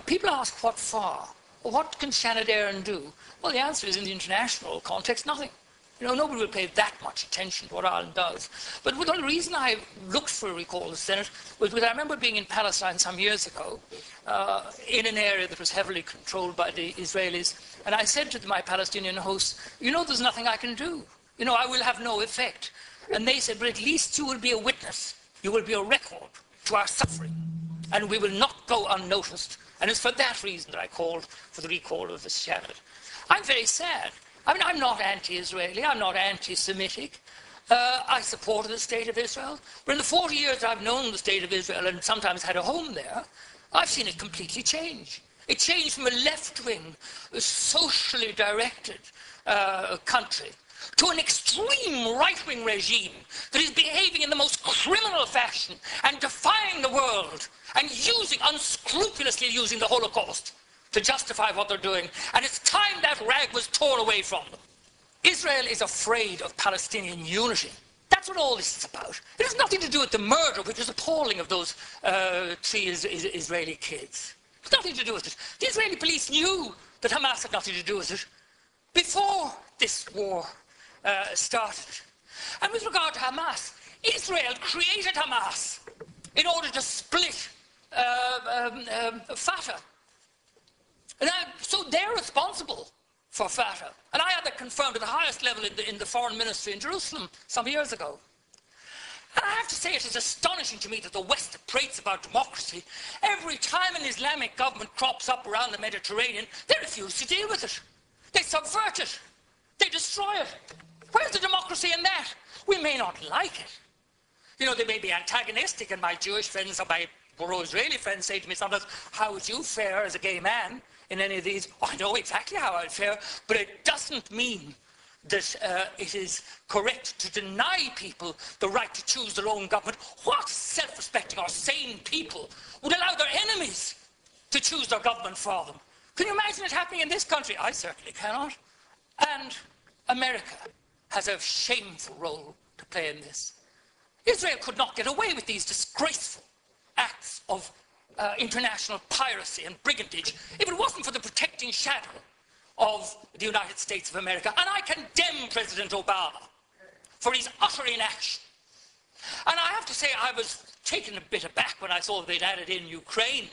People ask what for? What can Shannon Aaron do? Well, the answer is, in the international context, nothing. You know, nobody will pay that much attention to what Ireland does. But the reason I looked for a recall of the Senate was because I remember being in Palestine some years ago, in an area that was heavily controlled by the Israelis, and I said to my Palestinian hosts, you know, there's nothing I can do. You know, I will have no effect. And they said, but at least you will be a witness. You will be a record to our suffering, and we will not go unnoticed. And it's for that reason that I called for the recall of the Senate. I'm very sad. I mean, I'm not anti-Israeli, I'm not anti-Semitic. I supported the State of Israel. But in the 40 years I've known the State of Israel and sometimes had a home there, I've seen it completely change. It changed from a left-wing, socially directed country to an extreme right-wing regime that is behaving in the most criminal fashion and defying the world and unscrupulously using the Holocaust to justify what they're doing. And it's time that rag was torn away from them. Israel is afraid of Palestinian unity. That's what all this is about. It has nothing to do with the murder, which is appalling, of those 3 Israeli kids. It's nothing to do with it. The Israeli police knew that Hamas had nothing to do with it before this war started. And with regard to Hamas, Israel created Hamas in order to split Fatah. So they're responsible for Fatah. And I had that confirmed at the highest level in the foreign ministry in Jerusalem some years ago. And I have to say, it is astonishing to me that the West prates about democracy. Every time an Islamic government crops up around the Mediterranean, they refuse to deal with it. They subvert it. They destroy it. Where's the democracy in that? We may not like it. You know, they may be antagonistic, and my Jewish friends or my Israeli friends say to me sometimes, how would you fare as a gay man in any of these? Oh, I know exactly how I'd fare, but it doesn't mean that it is correct to deny people the right to choose their own government. What self-respecting or sane people would allow their enemies to choose their government for them? Can you imagine it happening in this country? I certainly cannot. And America has a shameful role to play in this. Israel could not get away with these disgraceful acts of international piracy and brigandage if it wasn't for the protecting shadow of the United States of America. And I condemn President Obama for his utter inaction. And I have to say, I was taken a bit aback when I saw that they'd added in Ukraine,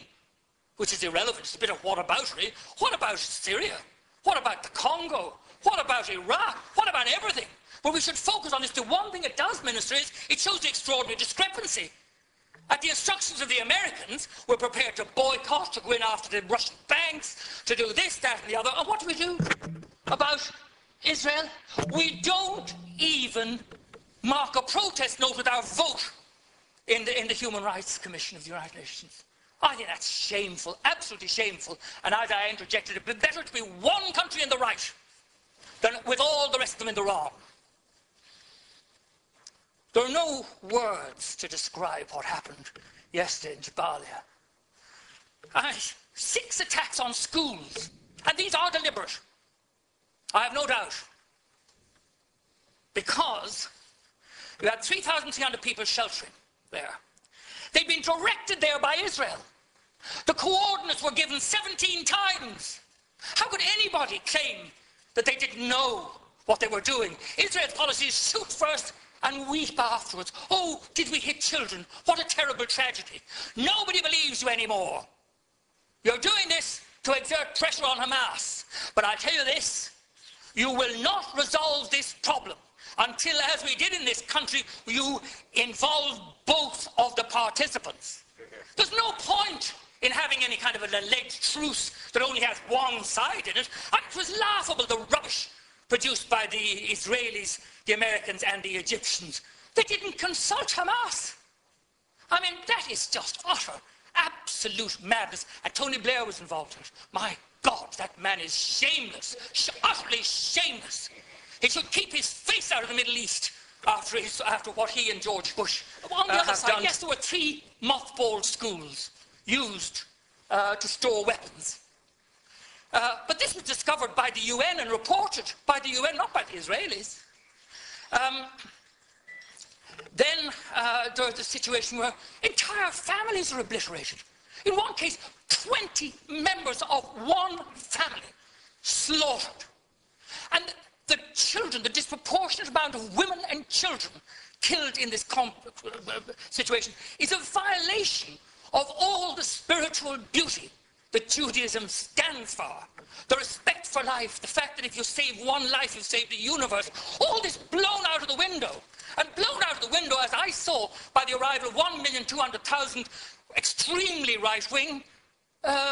which is irrelevant. It's a bit of whataboutery. What about Syria? What about the Congo? What about Iraq? What about everything? Well, we should focus on this. The one thing it does, Minister, is it shows the extraordinary discrepancy. At the instructions of the Americans, we're prepared to boycott, to go in after the Russian banks, to do this, that, and the other. And what do about Israel? We don't even mark a protest note with our vote in the Human Rights Commission of the United Nations. I think that's shameful, absolutely shameful. And as I interjected, it'd be better to be one country in the right than with all the rest of them in the wrong. There are no words to describe what happened yesterday in Jabalia. 6 attacks on schools, and these are deliberate. I have no doubt. Because you had 3,300 people sheltering there. They'd been directed there by Israel. The coordinates were given 17 times. How could anybody claim that they didn't know what they were doing? Israel's policy is shoot first and weep afterwards. Oh, did we hit children? What a terrible tragedy. Nobody believes you anymore. You're doing this to exert pressure on Hamas. But I'll tell you this, you will not resolve this problem until, as we did in this country, you involve both of the participants. There's no point in having any kind of an alleged truce that only has one side in it. And it was laughable, the rubbish produced by the Israelis, the Americans and the Egyptians. They didn't consult Hamas. I mean, that is just utter, absolute madness. And Tony Blair was involved in it. My God, that man is shameless, utterly shameless. He should keep his face out of the Middle East after what he and George Bush on the other side, done. Yes, there were 3 mothballed schools used to store weapons. But this was discovered by the UN and reported by the UN, not by the Israelis. Then there's a situation where entire families are obliterated. In one case, 20 members of one family slaughtered. And the children, the disproportionate amount of women and children killed in this situation is a violation of all the spiritual beauty that Judaism stands for. The respect for life, the fact that if you save one life, you've saved the universe. All this blown out of the window. And blown out of the window, as I saw, by the arrival of 1,200,000 extremely right-wing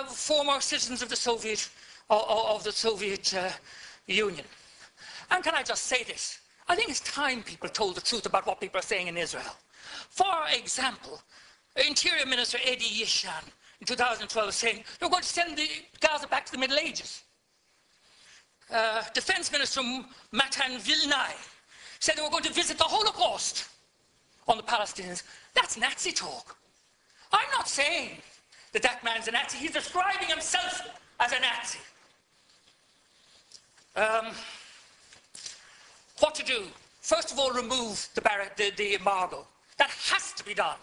former citizens of the Soviet Union. And can I just say this? I think it's time people told the truth about what people are saying in Israel. For example, Interior Minister Eddie Yishan in 2012 saying they're going to send the Gaza back to the Middle Ages. Defense Minister Matan Vilnai said they were going to visit the Holocaust on the Palestinians. That's Nazi talk. I'm not saying that that man's a Nazi. He's describing himself as a Nazi. What to do? First of all, remove the embargo. That has to be done.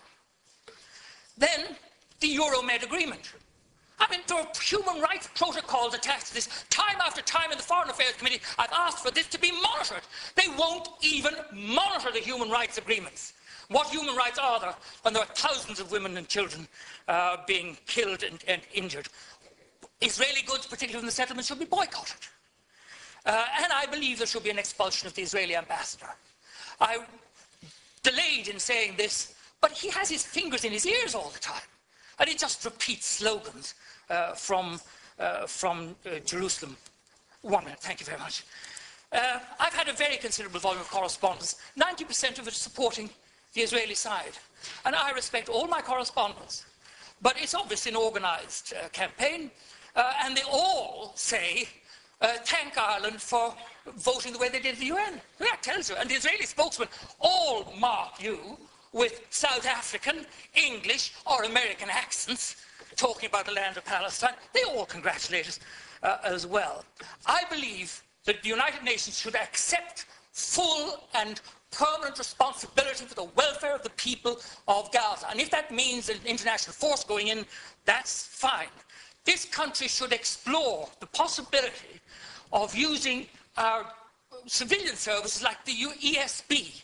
Then, the Euromed agreement. I mean, there are human rights protocols attached to this. Time after time in the Foreign Affairs Committee, I've asked for this to be monitored. They won't even monitor the human rights agreements. What human rights are there when there are thousands of women and children being killed and injured? Israeli goods, particularly in the settlements, should be boycotted. And I believe there should be an expulsion of the Israeli ambassador. I delayed in saying this, but he has his fingers in his ears all the time. And he just repeats slogans from Jerusalem. 1 minute, thank you very much. I've had a very considerable volume of correspondence, 90% of it supporting the Israeli side. And I respect all my correspondents. But it's obviously an organised campaign, and they all say, thank Ireland for voting the way they did at the UN. That tells you. And the Israeli spokesmen all mark you with South African, English, or American accents, talking about the land of Palestine. They all congratulate us as well. I believe that the United Nations should accept full and permanent responsibility for the welfare of the people of Gaza. And if that means an international force going in, that's fine. This country should explore the possibility of using our civilian services like the ESB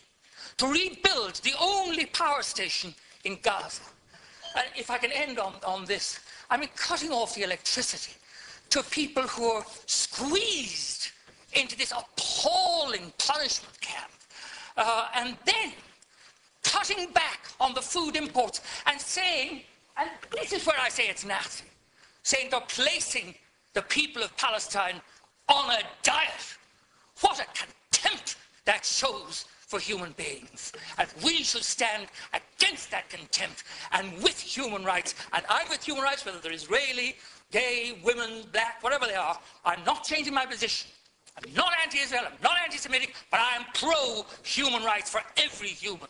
to rebuild the only power station in Gaza. And if I can end on this, I mean, cutting off the electricity to people who are squeezed into this appalling punishment camp, and then cutting back on the food imports and saying, and this is where I say it's Nazi, saying they're placing the people of Palestine on a diet. What a contempt that shows for human beings. And we should stand against that contempt and with human rights. And I'm with human rights, whether they're Israeli, gay, women, black, whatever they are. I'm not changing my position. I'm not anti-Israel, I'm not anti-Semitic, but I am pro-human rights for every human.